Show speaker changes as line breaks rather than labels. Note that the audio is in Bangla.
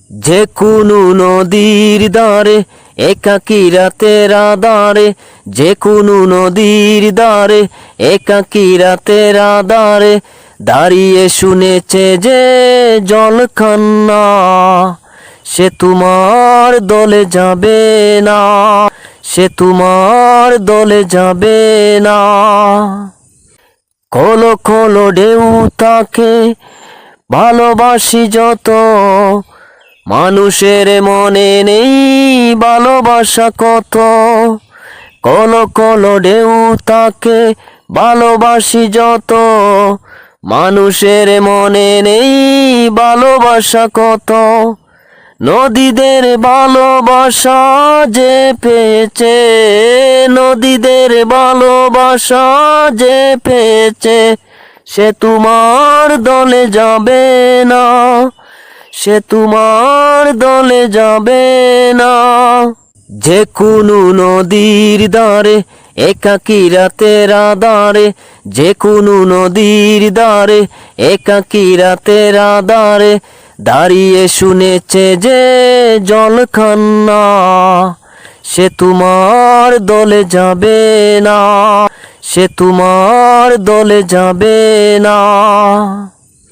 যে কোনো নদীর ধারে একাকী রাতের আধারে, যে কোনো নদীর ধারে একাকী রাতের আধারে দাঁড়িয়ে শুনেছে যে জল কান্না, সে তোমার দলে যাবে না, সে তোমার দলে যাবে না। কলো কলো ঢেউ তাকে ভালোবাসি যত, মানুষের মনে নেই ভালোবাসা কত। কলো কলো ঢেউ তাকে ভালোবাসি যত, মানুষের মনে নেই ভালোবাসা কত। নদীদের ভালোবাসা যে পেয়েছে, নদীদের ভালোবাসা যে পেয়েছে, সে তোমার দলে যাবে না, সে তোমার দলে যাবে না। যে কোনো নদীর ধারে একাকী রাতের আধারে, যে কোনো নদীর ধারে একাকী রাতের আধারে দাঁড়িয়ে শুনেছে যে জল কান্না, সে তোমার দলে যাবে না, সে তোমার দলে যাবে না।